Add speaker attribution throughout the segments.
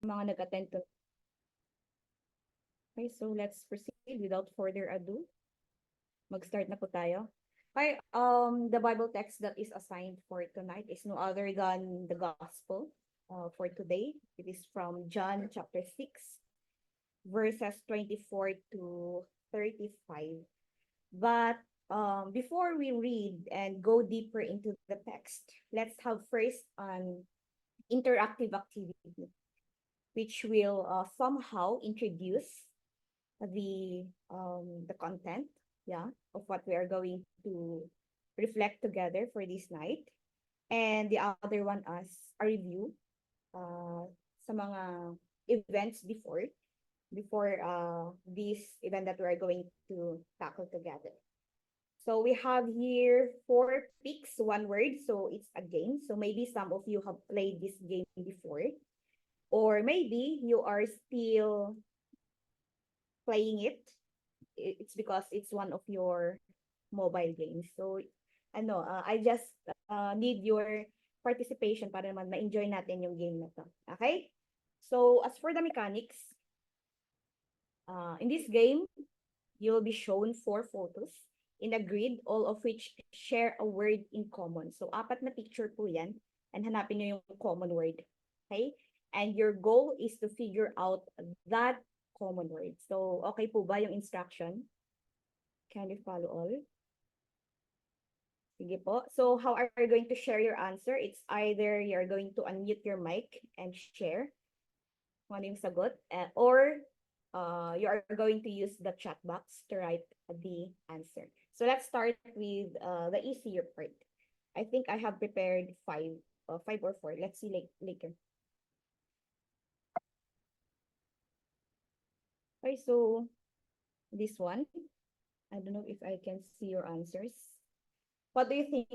Speaker 1: mga nag-attend to. Okay, so let's proceed without further ado. Mag-start na po tayo. Okay, the Bible text that is assigned for tonight is no other than the gospel for today. It is from John chapter 6, verses 24 to 35. But before we read and go deeper into the text, let's have first an interactive activity, which will somehow introduce the content, yeah, of what we are going to reflect together for this night, and the other one as a review sa mga events before this event that we are going to tackle together. So we have here 4 picks, 1 word. So it's a game. So maybe some of you have played this game before, or maybe you are still playing it. It's because it's one of your mobile games. So I just need your participation para naman ma-enjoy natin yung game na to. Okay? So as for the mechanics, in this game, you'll be shown 4 photos in a grid, all of which share a word in common. So, 4 na picture po yan, and hanapin nyo yung common word. Okay? And your goal is to figure out that common word. So, okay po ba yung instruction? Can you follow all? Sige po. So, how are you going to share your answer? It's either you're going to unmute your mic and share kung ano yung sagot, or you are going to use the chat box to write the answer. So let's start with the easier part. I think I have prepared 5 or 4. Let's see later. Okay, so this one, I don't know if I can see your answers. What do you think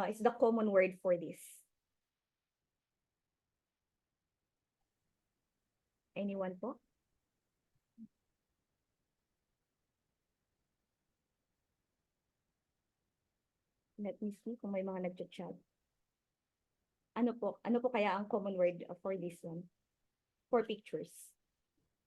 Speaker 1: is the common word for this? Anyone po? Let me see kung may mga nag-chat. Ano po kaya ang common word for this one? For pictures.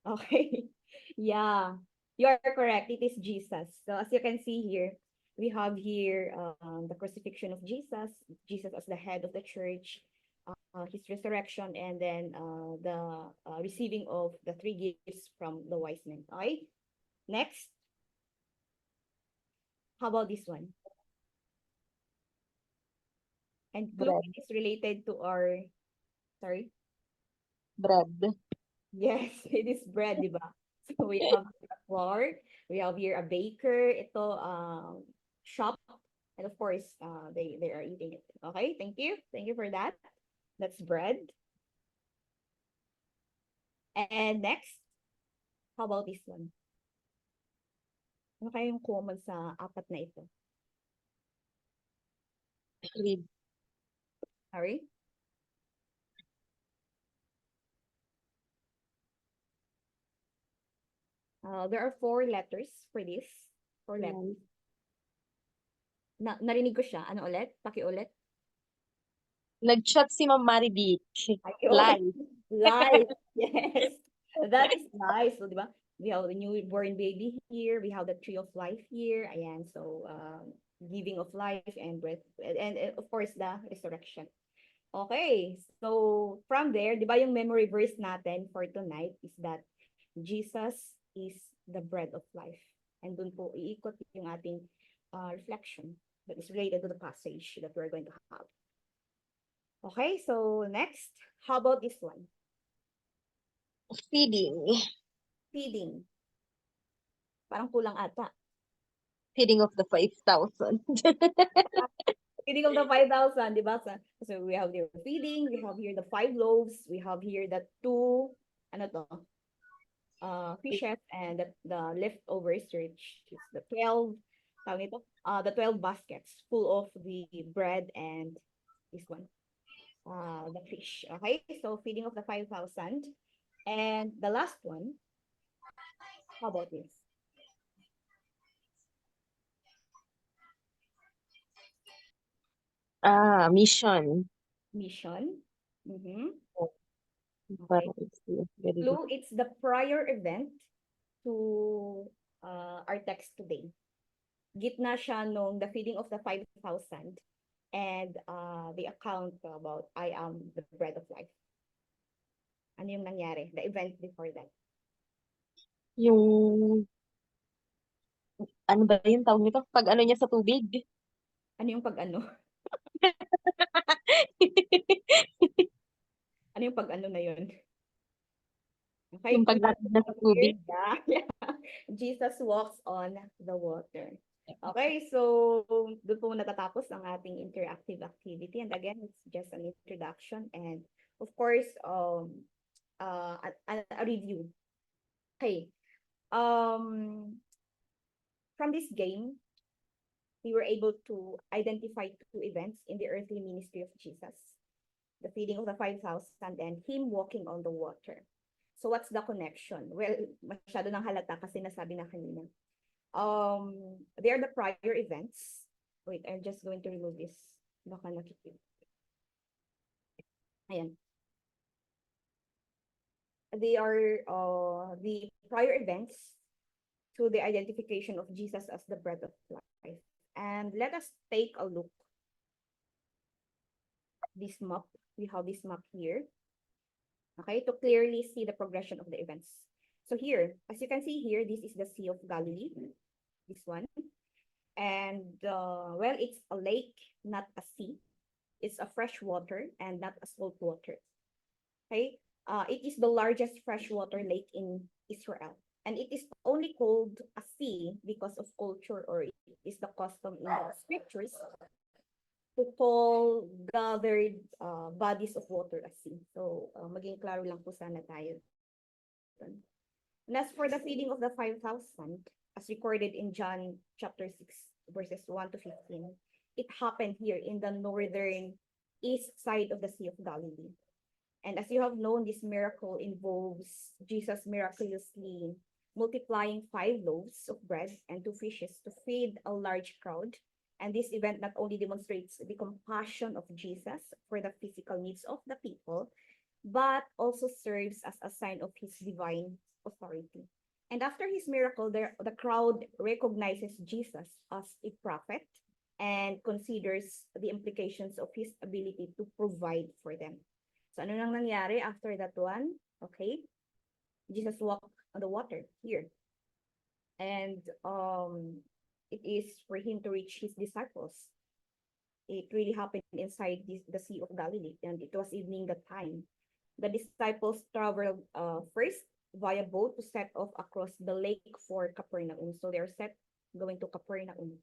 Speaker 1: Okay. Yeah. You are correct. It is Jesus. So as you can see here, we have here the crucifixion of Jesus, Jesus as the head of the church, his resurrection, and then the receiving of the 3 gifts from the wise men. Okay. Next. How about this one? And clue
Speaker 2: Bread.
Speaker 1: is related to our, sorry?
Speaker 2: Bread.
Speaker 1: Yes, it is bread, di ba? So we have a flour, we have here a baker, ito shop, and of course, they are eating it. Okay, thank you. Thank you for that. That's bread. And next, how about this one? Ano kaya yung common sa 4 na ito?
Speaker 2: Read.
Speaker 1: Sorry? There are 4 letters for this. 4 letters. Narinig ko siya. Ano ulit? Pakiulit.
Speaker 2: Nag-chat si Ma'am Mari Beach.
Speaker 1: Pakiulit.
Speaker 2: Live.
Speaker 1: Live. Yes. That is nice. So, di ba? We have the newborn baby here. We have the tree of life here. Ayan. So, giving of life and breath. And of course, the resurrection. Okay. So, from there, di ba yung memory verse natin for tonight is that Jesus is the bread of life. And dun po iikot yung ating reflection that is related to the passage that we're going to have. Okay, so next, how about this one?
Speaker 2: Feeding.
Speaker 1: Feeding. Parang kulang ata.
Speaker 2: Feeding of the 5,000.
Speaker 1: Feeding of the 5,000, di ba? So we have here feeding, we have here the 5 loaves, we have here the 2, ano to? Fishes, and the leftovers, which is the 12, the 12 baskets full of the bread and this one, the fish. Okay, so feeding of the 5,000. And the last one, how about this?
Speaker 2: Mission.
Speaker 1: Mission. Mm-hmm. Okay.
Speaker 2: Very good.
Speaker 1: Clue, it's the prior event to our text today. Gitna siya nung the feeding of the 5,000 and the account about I am the bread of life. Ano yung nangyari? The event before that.
Speaker 2: Yung, ano ba yung tawag nito? Pag ano niya sa tubig?
Speaker 1: Ano yung pag-ano? Ano yung pag-ano na yun? Okay,
Speaker 2: Yung
Speaker 1: clue
Speaker 2: paglatag na sa
Speaker 1: here.
Speaker 2: tubig.
Speaker 1: Yeah. Jesus walks on the water. Okay, so doon po natatapos ang ating interactive activity. And again, it's just an introduction and of course, a review. Okay. From this game, we were able to identify two events in the earthly ministry of Jesus: the feeding of the 5,000 and him walking on the water. So what's the connection? Well, masyado nang halata kasi nasabi na kanina. They are the prior events. Wait, I'm just going to remove this. Baka nakikita. Ayan. They are the prior events to the identification of Jesus as the bread of life. And let us take a look. This map, we have this map here. Okay, to clearly see the progression of the events. So here, as you can see here, this is the Sea of Galilee, this one. And well, it's a lake, not a sea. It's a fresh water and not a salt water. Okay, it is the largest freshwater lake in Israel. And it is only called a sea because of culture, or it is the custom in the scriptures to call gathered bodies of water as sea. So, maging klaro lang po sana tayo. And as for the feeding of the 5,000, as recorded in John chapter 6, verses 1 to 15, it happened here in the northern east side of the Sea of Galilee. And as you have known, this miracle involves Jesus miraculously multiplying 5 loaves of bread and 2 fishes to feed a large crowd. And this event not only demonstrates the compassion of Jesus for the physical needs of the people, but also serves as a sign of his divine authority. And after his miracle, the crowd recognizes Jesus as a prophet and considers the implications of his ability to provide for them. So ano nang nangyari after that one? Okay, Jesus walked on the water here. And it is for him to reach his disciples. It really happened inside the Sea of Galilee, and it was evening that time. The disciples traveled first via boat to set off across the lake for Capernaum. So they're going to Capernaum.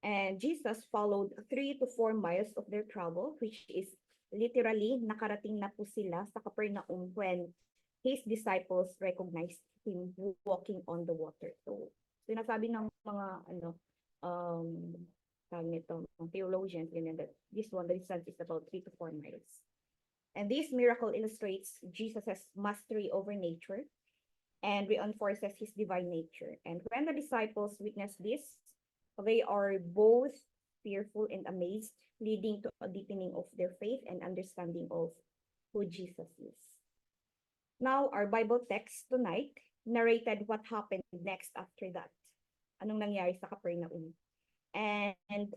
Speaker 1: And Jesus followed 3 to 4 miles of their travel, which is literally nakarating na po sila sa Capernaum when his disciples recognized him walking on the water. So, sinasabi ng mga theologians, that this one, the distance is about 3 to 4 miles. And this miracle illustrates Jesus' mastery over nature and reinforces his divine nature. And when the disciples witness this, they are both fearful and amazed, leading to a deepening of their faith and understanding of who Jesus is. Now, our Bible text tonight narrated what happened next after that. Anong nangyari sa Capernaum. And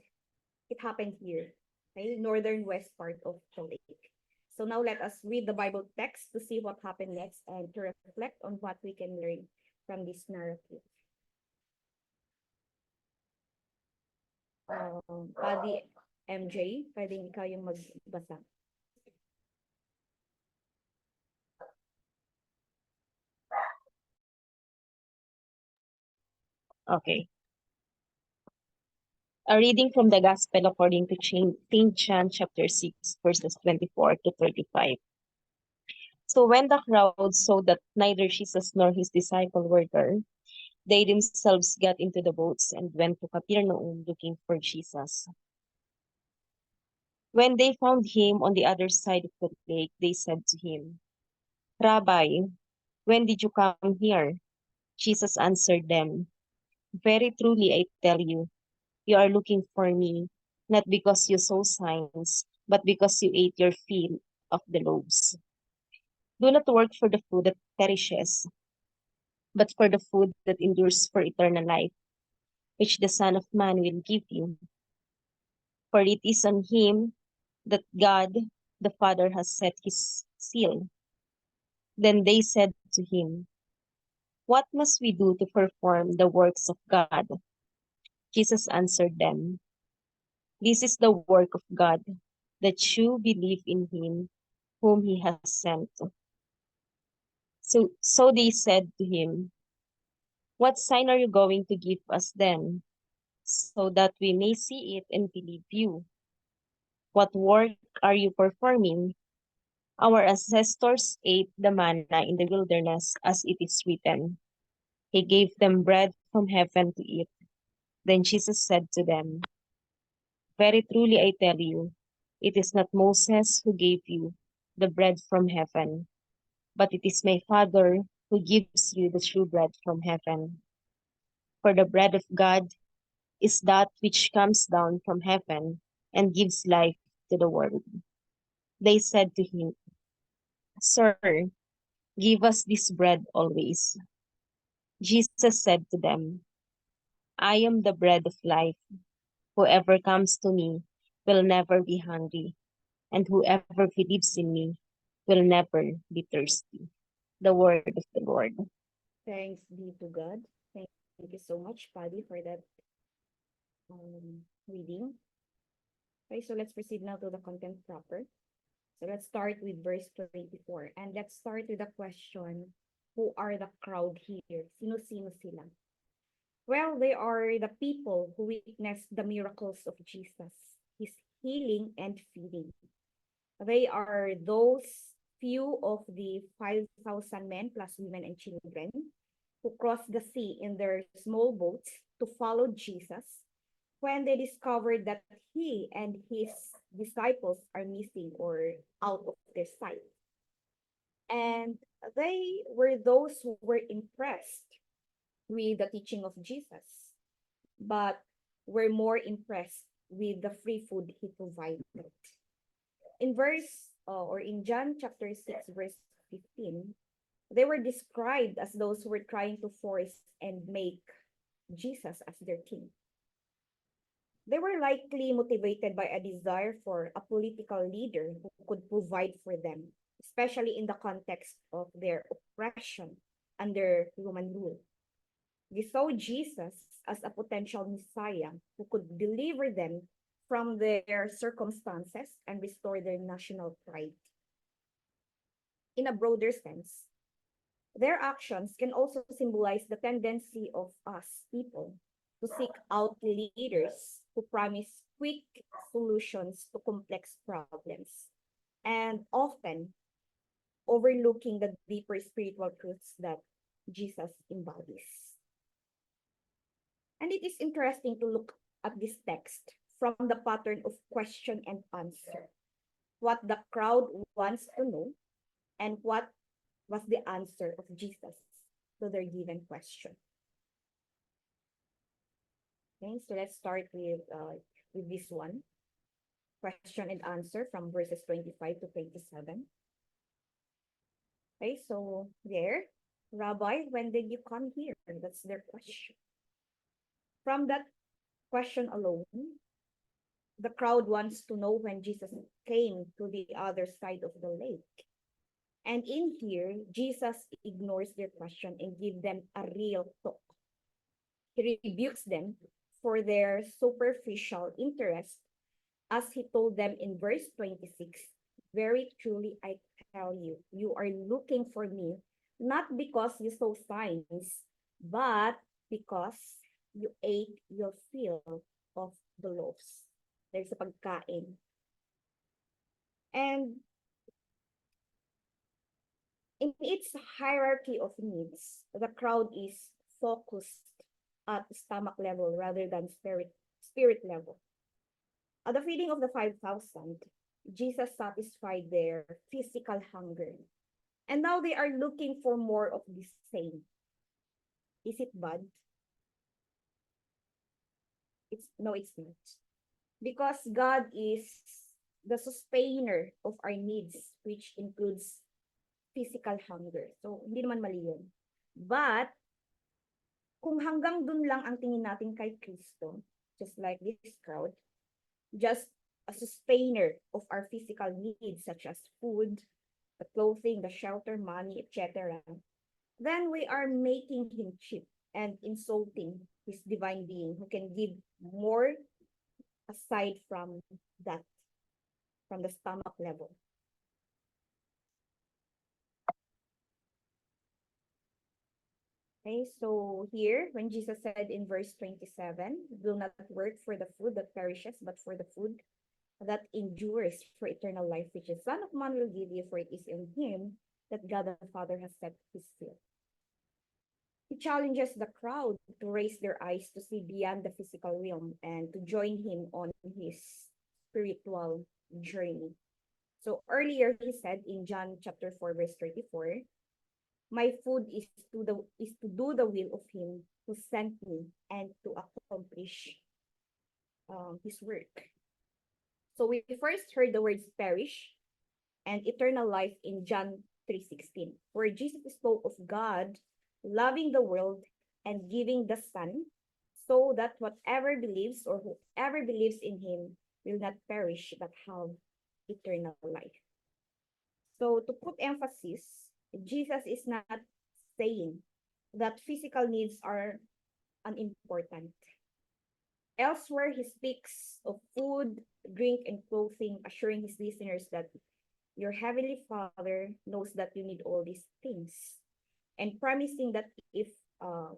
Speaker 1: it happened here, okay, northern west part of the lake. So now let us read the Bible text to see what happened next and to reflect on what we can learn from this narrative. Paddy MJ, pwedeng ikaw yung magbasa.
Speaker 2: Okay. A reading from the Gospel according to St. John chapter 6, verses 24 to 35. So when the crowd saw that neither Jesus nor his disciple were there, they themselves got into the boats and went to Capernaum looking for Jesus. When they found him on the other side of the lake, they said to him, Rabbi, when did you come here? Jesus answered them, Very truly I tell you, you are looking for me, not because you saw signs, but because you ate your fill of the loaves. Do not work for the food that perishes, but for the food that endures for eternal life, which the Son of Man will give you. For it is on him that God the Father has set his seal. Then they said to him, what must we do to perform the works of God? Jesus answered them, this is the work of God, that you believe in him whom he has sent. So they said to him, what sign are you going to give us then, so that we may see it and believe you? What work are you performing? Our ancestors ate the manna in the wilderness, as it is written. He gave them bread from heaven to eat. Then Jesus said to them, very truly I tell you, it is not Moses who gave you the bread from heaven, but it is my Father who gives you the true bread from heaven. For the bread of God is that which comes down from heaven and gives life to the world. They said to him, sir, give us this bread always. Jesus said to them, I am the bread of life. Whoever comes to me will never be hungry, and whoever believes in me will never be thirsty. The word of the Lord.
Speaker 1: Thanks be to God. Thank you so much, Paddy, for that reading. Okay, so let's proceed now to the content proper. So let's start with verse 24. And let's start with the question, who are the crowd here? Sino-sino sila? Well, they are the people who witnessed the miracles of Jesus, his healing and feeding. They are those few of the 5,000 men plus women and children who crossed the sea in their small boats to follow Jesus when they discovered that he and his disciples are missing or out of their sight. And they were those who were impressed with the teaching of Jesus, but were more impressed with the free food he provided. In in John chapter 6, verse 15, they were described as those who were trying to force and make Jesus as their king. They were likely motivated by a desire for a political leader who could provide for them, especially in the context of their oppression under Roman rule. They saw Jesus as a potential Messiah who could deliver them from their circumstances and restore their national pride. In a broader sense, their actions can also symbolize the tendency of us people to seek out leaders who promise quick solutions to complex problems and often overlooking the deeper spiritual truths that Jesus embodies. And it is interesting to look at this text from the pattern of question and answer. What the crowd wants to know and what was the answer of Jesus to their given question. Okay, so let's start with this one. Question and answer from verses 25 to 27. Okay, so there, Rabbi, when did you come here? That's their question. From that question alone, the crowd wants to know when Jesus came to the other side of the lake. And in here, Jesus ignores their question and gives them a real talk. He rebukes them for their superficial interest as he told them in verse 26, very truly I tell you, you are looking for me, not because you saw signs, but because you ate your fill of the loaves. There's a pagkain. And in its hierarchy of needs, the crowd is focused at stomach level rather than spirit level. At the feeding of the 5,000, Jesus satisfied their physical hunger. And now they are looking for more of the same. Is it bad? It's not. Because God is the sustainer of our needs, which includes physical hunger. So, hindi naman mali yun. But, kung hanggang dun lang ang tingin natin kay Kristo, just like this crowd, just a sustainer of our physical needs such as food, the clothing, the shelter, money, etc., then we are making him cheap and insulting his divine being who can give more aside from that, from the stomach level. Okay, so here, when Jesus said in verse 27, do not work for the food that perishes, but for the food that endures for eternal life, which the Son of Man will give you, for it is in him that God the Father has set his seal. He challenges the crowd to raise their eyes to see beyond the physical realm and to join him on his spiritual journey. So earlier he said in John chapter 4, verse 34, my food is to do the will of him who sent me and to accomplish his work. So we first heard the words perish and eternal life in John 3:16, where Jesus spoke of God loving the world and giving the Son so that whatever believes or whoever believes in him will not perish but have eternal life. So to put emphasis, Jesus is not saying that physical needs are unimportant. Elsewhere, he speaks of food, drink, and clothing, assuring his listeners that your heavenly Father knows that you need all these things, and promising that if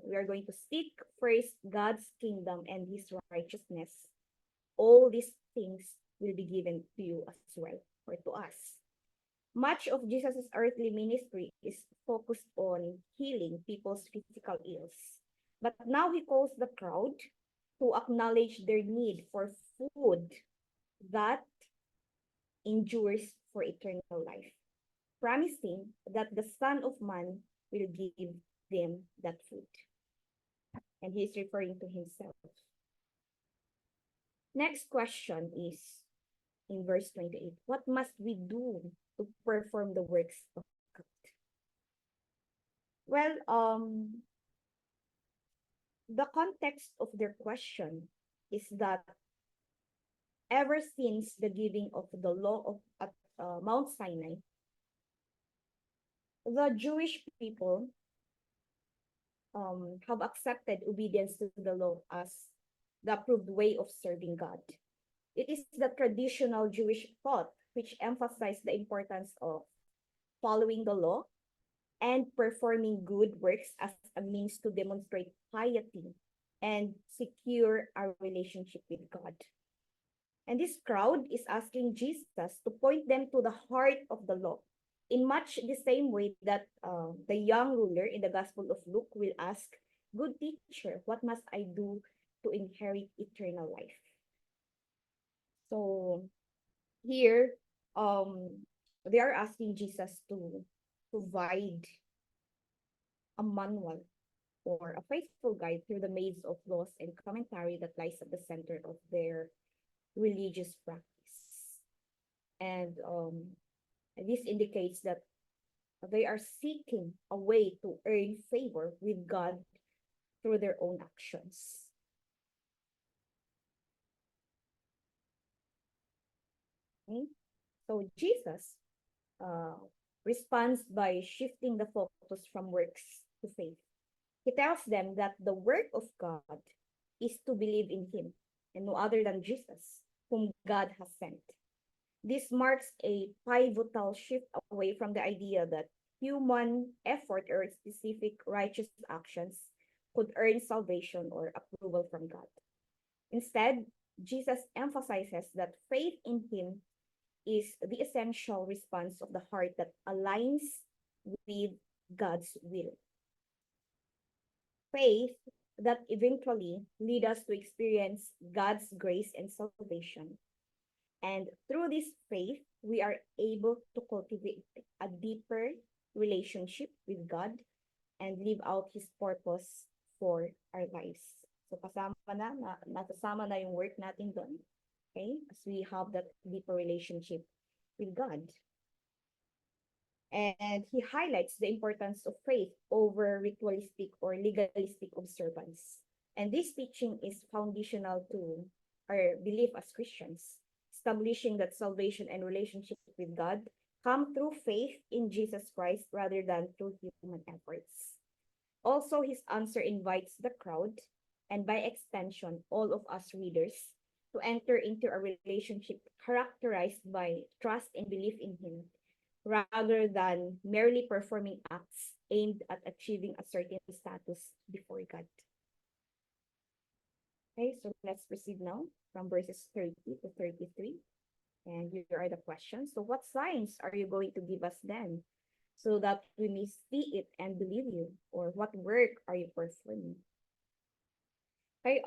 Speaker 1: we are going to seek first God's kingdom and his righteousness, all these things will be given to you as well, or to us. Much of Jesus' earthly ministry is focused on healing people's physical ills. But now he calls the crowd to acknowledge their need for food that endures for eternal life, promising that the Son of Man will give them that food. And he's referring to himself. Next question is in verse 28. What must we do to perform the works of God? Well, the context of their question is that ever since the giving of the law of at Mount Sinai, the Jewish people have accepted obedience to the law as the approved way of serving God. It is the traditional Jewish thought which emphasized the importance of following the law and performing good works as a means to demonstrate piety and secure our relationship with God. And this crowd is asking Jesus to point them to the heart of the law in much the same way that the young ruler in the Gospel of Luke will ask, good teacher, what must I do to inherit eternal life? So here, they are asking Jesus to provide a manual or a faithful guide through the maze of laws and commentary that lies at the center of their religious practice. And this indicates that they are seeking a way to earn favor with God through their own actions. Okay? So Jesus responds by shifting the focus from works to faith. He tells them that the work of God is to believe in him and no other than Jesus, whom God has sent. This marks a pivotal shift away from the idea that human effort or specific righteous actions could earn salvation or approval from God. Instead, Jesus emphasizes that faith in him is the essential response of the heart that aligns with God's will. Faith that eventually lead us to experience God's grace and salvation. And through this faith, we are able to cultivate a deeper relationship with God and live out His purpose for our lives. So nasasama na yung work natin doon. Okay? As we have that deeper relationship with God. And he highlights the importance of faith over ritualistic or legalistic observance. And this teaching is foundational to our belief as Christians, establishing that salvation and relationship with God come through faith in Jesus Christ rather than through human efforts. Also, his answer invites the crowd, and by extension, all of us readers, to enter into a relationship characterized by trust and belief in him, rather than merely performing acts aimed at achieving a certain status before God. Okay, so let's proceed now from verses 30 to 33. And here are the questions. So what signs are you going to give us then, so that we may see it and believe you? Or what work are you performing? Okay,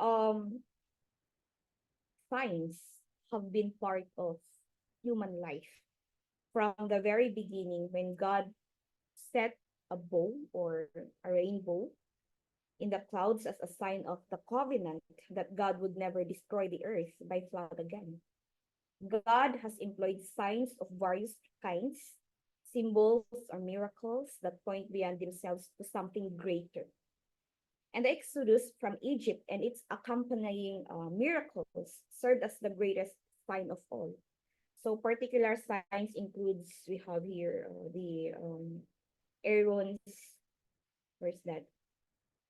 Speaker 1: signs have been part of human life from the very beginning when God set a bow or a rainbow in the clouds as a sign of the covenant that God would never destroy the earth by flood again. God has employed signs of various kinds, symbols or miracles that point beyond themselves to something greater. And the Exodus from Egypt and its accompanying miracles served as the greatest sign of all. So particular signs includes, we have here the Aaron's, where's that?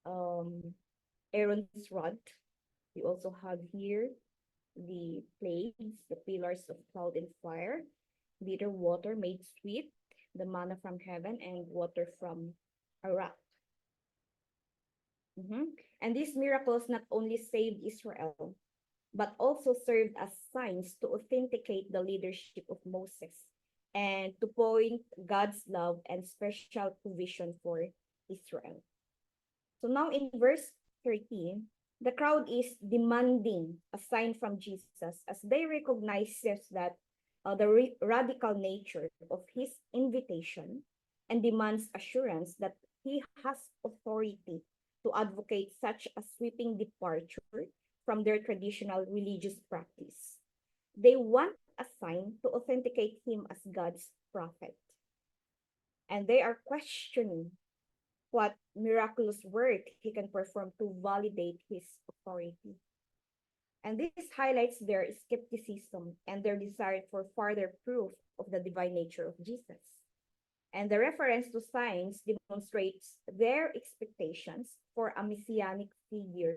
Speaker 1: Um, Aaron's rod. We also have here the plagues, the pillars of cloud and fire, bitter water made sweet, the manna from heaven, and water from a rock. And these miracles not only saved Israel, but also served as signs to authenticate the leadership of Moses and to point God's love and special provision for Israel. So now in verse 13, the crowd is demanding a sign from Jesus as they recognize that the radical nature of his invitation and demands assurance that he has authority to advocate such a sweeping departure from their traditional religious practice. They want a sign to authenticate him as God's prophet. And they are questioning what miraculous work he can perform to validate his authority. And this highlights their skepticism and their desire for further proof of the divine nature of Jesus. And the reference to signs demonstrates their expectations for a messianic figure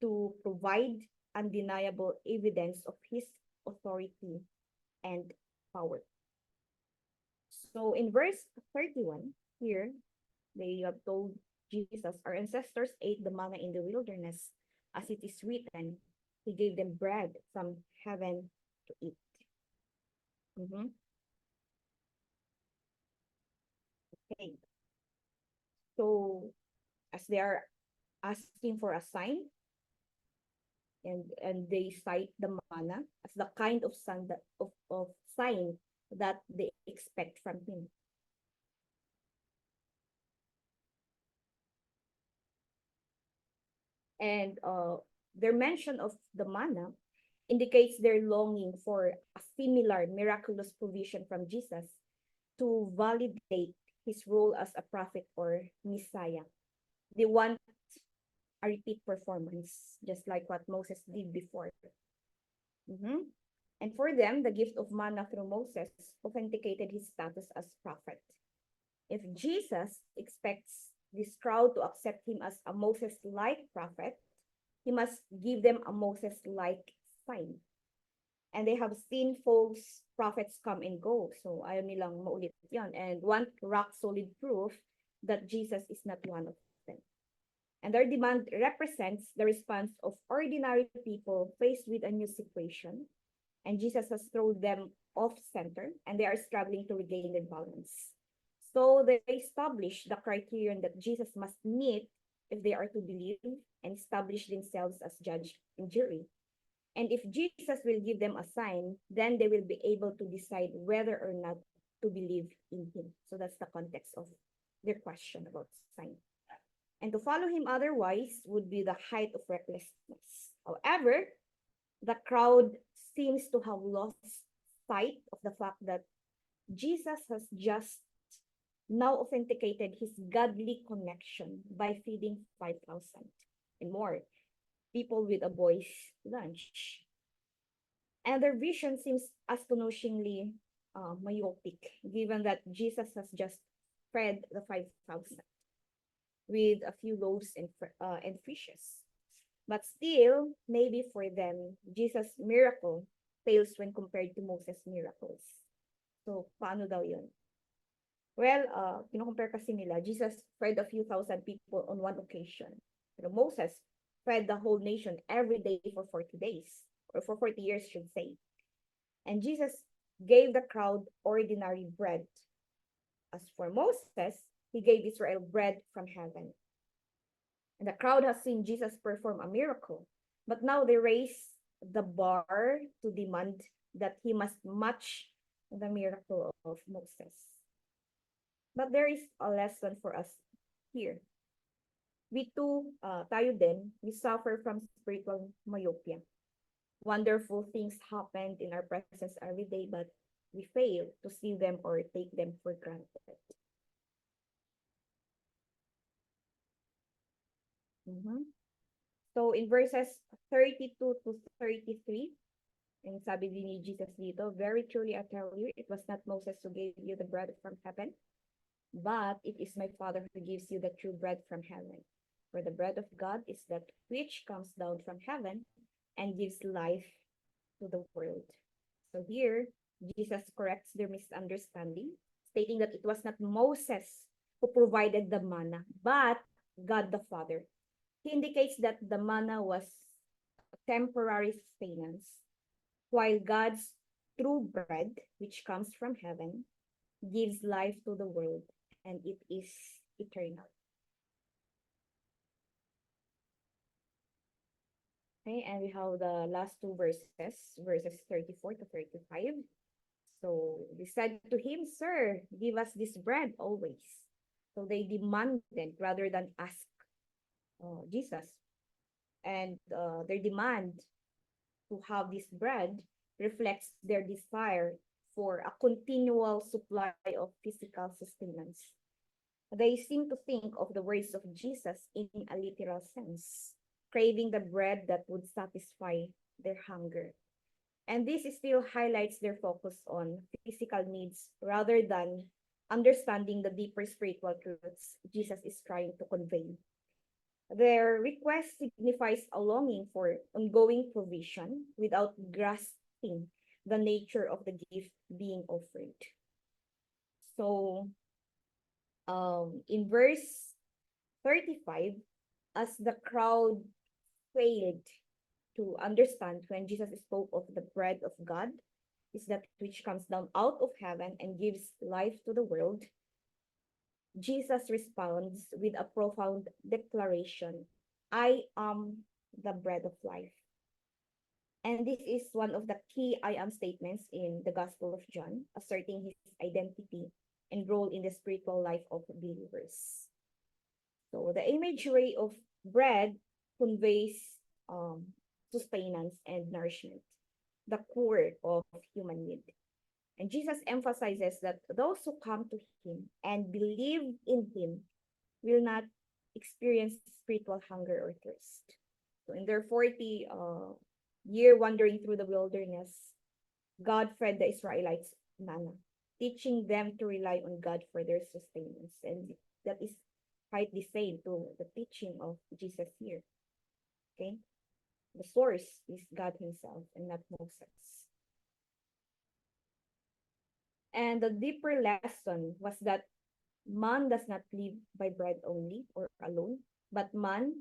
Speaker 1: to provide undeniable evidence of his authority and power. So in verse 31, here, they have told Jesus, our ancestors ate the manna in the wilderness, as it is written, he gave them bread from heaven to eat. Okay. So as they are asking for a sign, and they cite the manna as the kind of sign that they expect from him. And their mention of the manna indicates their longing for a similar miraculous provision from Jesus to validate his role as a prophet or Messiah. They want a repeat performance, just like what Moses did before. And for them, the gift of manna through Moses authenticated his status as prophet. If Jesus expects this crowd to accept him as a Moses-like prophet, he must give them a Moses-like sign. And they have seen false prophets come and go. So ayaw nilang maulit yan. And want rock-solid proof that Jesus is not one of them. And their demand represents the response of ordinary people faced with a new situation. And Jesus has thrown them off center, and they are struggling to regain their balance. So they establish the criterion that Jesus must meet if they are to believe and establish themselves as judge and jury. And if Jesus will give them a sign, then they will be able to decide whether or not to believe in him. So that's the context of their question about sign. And to follow him otherwise would be the height of recklessness. However, the crowd seems to have lost sight of the fact that Jesus has just now authenticated his godly connection by feeding 5,000 and more people with a boy's lunch. And their vision seems astonishingly myopic, given that Jesus has just fed the 5,000 with a few loaves and fishes. But still, maybe for them, Jesus' miracle fails when compared to Moses' miracles. So, paano daw yun? Well, kino-compare kasi nila, Jesus fed a few thousand people on one occasion. Pero Moses fed the whole nation every day for 40 days, or for 40 years, should say. And Jesus gave the crowd ordinary bread. As for Moses, he gave Israel bread from heaven. And the crowd has seen Jesus perform a miracle, but now they raise the bar to demand that he must match the miracle of Moses. But there is a lesson for us here. We too, tayo din, we suffer from spiritual myopia. Wonderful things happened in our presence every day, but we fail to see them or take them for granted. Mhm. So in verses 32 to 33, and sabi din ni Jesus dito, very truly I tell you, it was not Moses who gave you the bread from heaven, but it is my Father who gives you the true bread from heaven. For the bread of God is that which comes down from heaven and gives life to the world. So here, Jesus corrects their misunderstanding, stating that it was not Moses who provided the manna, but God the Father. He indicates that the manna was temporary sustenance, while God's true bread, which comes from heaven, gives life to the world, and it is eternal. Okay, and we have the last two verses, verses 34 to 35. So they said to him, Sir, give us this bread always. So they demanded rather than ask Jesus. And their demand to have this bread reflects their desire for a continual supply of physical sustenance. They seem to think of the words of Jesus in a literal sense, craving the bread that would satisfy their hunger. And this still highlights their focus on physical needs rather than understanding the deeper spiritual truths Jesus is trying to convey. Their request signifies a longing for ongoing provision without grasping the nature of the gift being offered. So, in verse 35, as the crowd failed to understand when Jesus spoke of the bread of God, is that which comes down out of heaven and gives life to the world, Jesus responds with a profound declaration, I am the bread of life. And this is one of the key I am statements in the Gospel of John, asserting his identity and role in the spiritual life of believers. So the imagery of bread conveys sustenance and nourishment, the core of human need. And Jesus emphasizes that those who come to him and believe in him will not experience spiritual hunger or thirst. So in their 40 year wandering through the wilderness, God fed the Israelites manna, teaching them to rely on God for their sustenance. And that is quite the same to the teaching of Jesus here. Okay? The source is God himself and not Moses. And the deeper lesson was that man does not live by bread only or alone, but man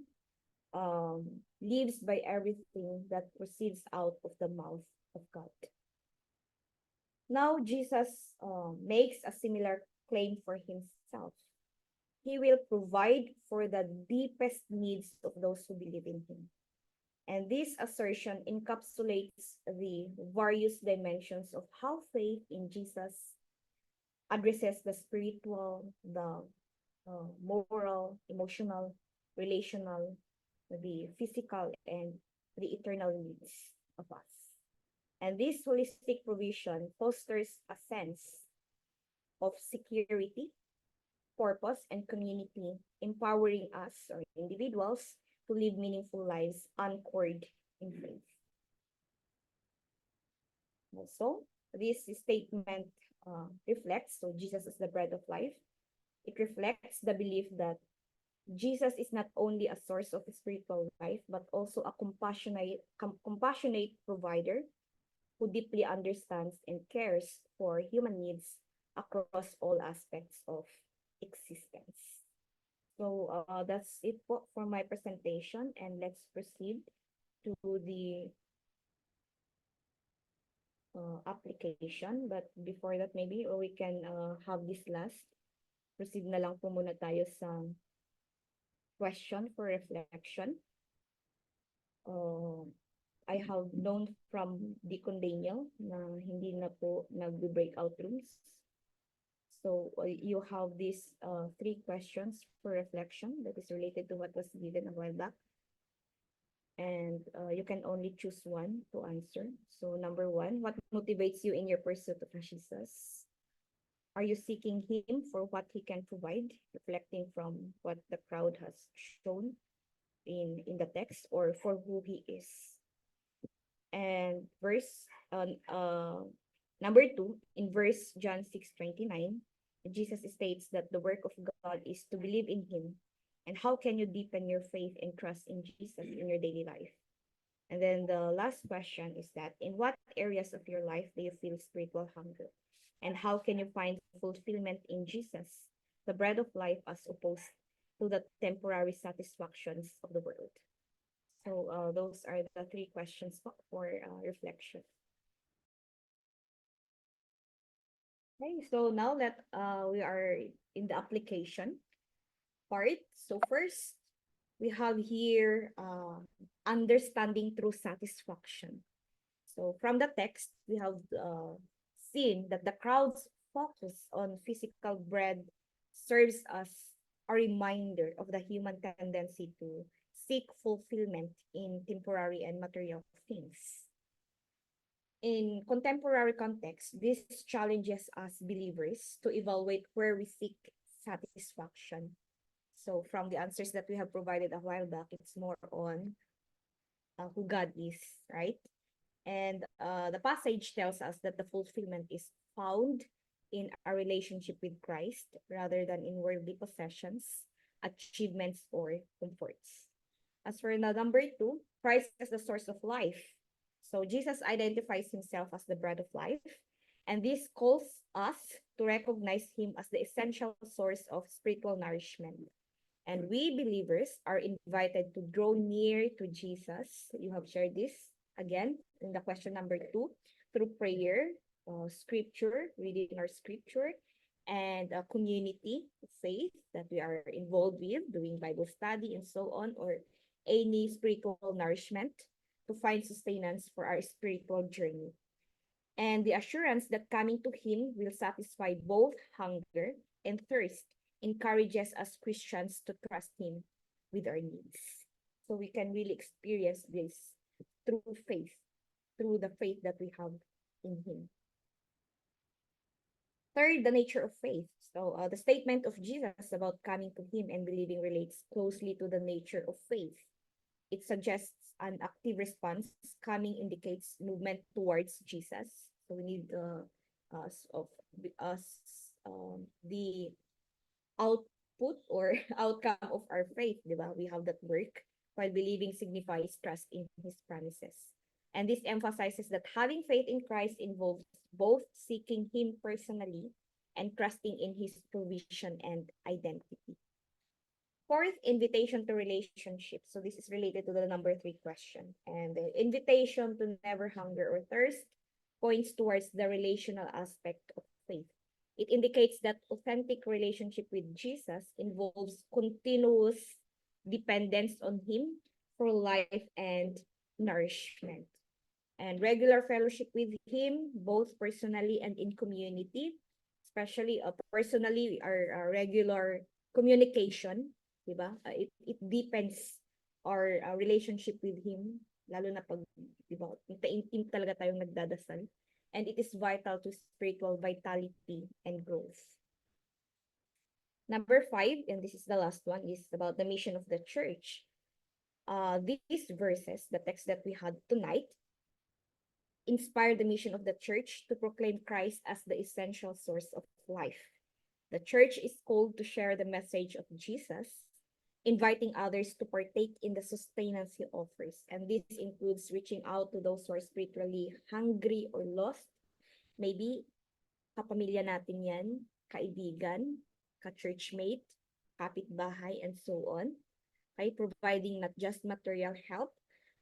Speaker 1: lives by everything that proceeds out of the mouth of God. Now Jesus makes a similar claim for himself. He will provide for the deepest needs of those who believe in him. And this assertion encapsulates the various dimensions of how faith in Jesus addresses the spiritual, the moral, emotional, relational, the physical, and the eternal needs of us. And this holistic provision fosters a sense of security purpose, and community, empowering us or individuals to live meaningful lives anchored in faith. Also, this statement reflects, so Jesus is the bread of life. It reflects the belief that Jesus is not only a source of spiritual life, but also a compassionate provider who deeply understands and cares for human needs across all aspects of existence. So that's it for my presentation, and let's proceed to the application. But before that, maybe we can have this last. Proceed na lang po muna tayo sa question for reflection. I have known from Deacon Daniel na hindi na po nag-breakout rooms. So you have these three questions for reflection that is related to what was given a while back. And you can only choose one to answer. So number one, what motivates you in your pursuit of Jesus? Are you seeking him for what he can provide, reflecting from what the crowd has shown in the text, or for who he is? And number two, in verse John 6:29, Jesus states that the work of God is to believe in him. And how can you deepen your faith and trust in Jesus in your daily life? And then the last question is that in what areas of your life do you feel spiritual hunger? And how can you find fulfillment in Jesus, the bread of life, as opposed to the temporary satisfactions of the world? So those are the three questions for reflection. Okay, so now that we are in the application part. So first, we have here understanding through satisfaction. So from the text, we have seen that the crowd's focus on physical bread serves as a reminder of the human tendency to seek fulfillment in temporary and material things. In contemporary context, this challenges us believers to evaluate where we seek satisfaction. So from the answers that we have provided a while back, it's more on who God is, right? And the passage tells us that the fulfillment is found in a relationship with Christ rather than in worldly possessions, achievements, or comforts. As for the number two, Christ is the source of life. So Jesus identifies himself as the bread of life, and this calls us to recognize him as the essential source of spiritual nourishment. And we believers are invited to draw near to Jesus. You have shared this again in the question number two, through prayer, scripture, reading our scripture, and a community faith that we are involved with, doing Bible study and so on, or any spiritual nourishment to find sustenance for our spiritual journey. And the assurance that coming to him will satisfy both hunger and thirst encourages us Christians to trust him with our needs. So we can really experience this through faith, through the faith that we have in him. Third, the nature of faith. So the statement of Jesus about coming to him and believing relates closely to the nature of faith. It suggests an active response. Coming indicates movement towards Jesus. So we need the output or outcome of our faith, diba? We have that work, while believing signifies trust in his promises. And this emphasizes that having faith in Christ involves both seeking him personally and trusting in his provision and identity. Fourth, invitation to relationship. So this is related to the number three question. And the invitation to never hunger or thirst points towards the relational aspect of faith. It indicates that authentic relationship with Jesus involves continuous dependence on him for life and nourishment. And regular fellowship with him, both personally and in community, especially personally, our regular communication, diba? It deepens our relationship with him, lalo na pag, diba, intim talaga tayong nagdadasal. And it is vital to spiritual vitality and growth. Number 5, and this is the last one, is about the mission of the church. These verses, the text that we had tonight, inspire the mission of the church to proclaim Christ as the essential source of life. The church is called to share the message of Jesus, inviting others to partake in the sustenance he offers. And this includes reaching out to those who are spiritually hungry or lost. Maybe kapamilya natin yan, kaibigan, ka-churchmate, kapitbahay, and so on. Okay, providing not just material help,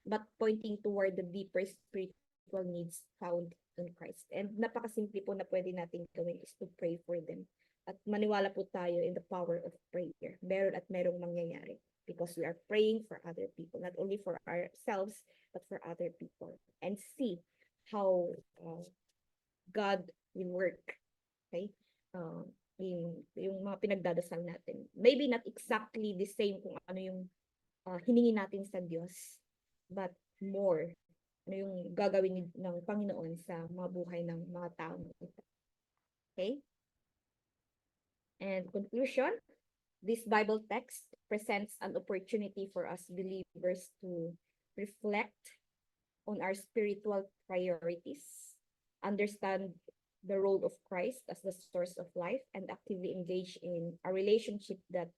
Speaker 1: but pointing toward the deeper spiritual needs found in Christ. And napakasimple po na pwede natin gawin is to pray for them. At maniwala po tayo in the power of prayer. Meron at merong mangyayari because we are praying for other people, not only for ourselves, but for other people. And see how God will work. Okay? Yung mga pinagdadasal natin. Maybe not exactly the same kung ano yung hiningi natin sa Diyos, but more ano yung gagawin ng Panginoon sa mga buhay ng mga taong ito. Okay? And conclusion, this Bible text presents an opportunity for us believers to reflect on our spiritual priorities, understand the role of Christ as the source of life, and actively engage in a relationship that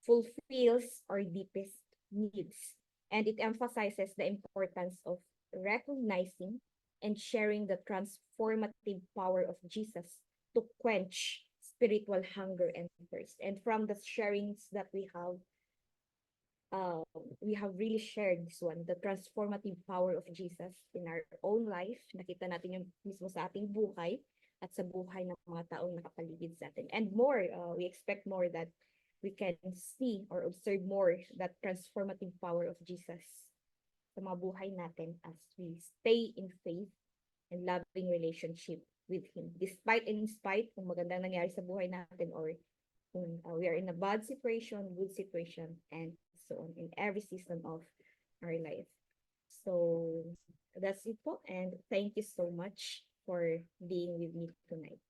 Speaker 1: fulfills our deepest needs. And it emphasizes the importance of recognizing and sharing the transformative power of Jesus to quench spiritual hunger and thirst. And from the sharings that we have really shared this one, the transformative power of Jesus in our own life. Nakita natin yung mismo sa ating buhay at sa buhay ng mga taong nakapaligid sa atin. And more, we expect more that we can see or observe more that transformative power of Jesus sa mga buhay natin as we stay in faith and loving relationship with Him. Despite and in spite kung magandang nangyari sa buhay natin or kung we are in a bad situation, good situation, and so on in every season of our life. So that's it po, and thank you so much for being with me tonight.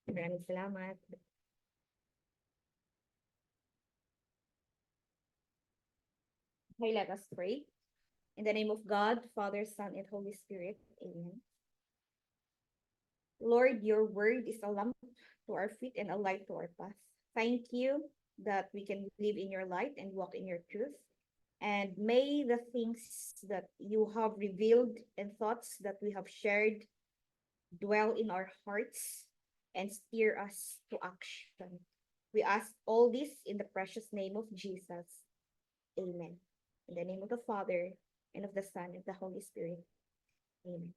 Speaker 1: Maraming salamat. Okay, let us pray. In the name of God, Father, Son, and Holy Spirit. Amen. Lord, your word is a lamp to our feet and a light to our path. Thank you that we can live in your light and walk in your truth. And may the things that you have revealed and thoughts that we have shared dwell in our hearts and steer us to action. We ask all this in the precious name of Jesus. Amen. In the name of the Father, and of the Son, and of the Holy Spirit. Amen.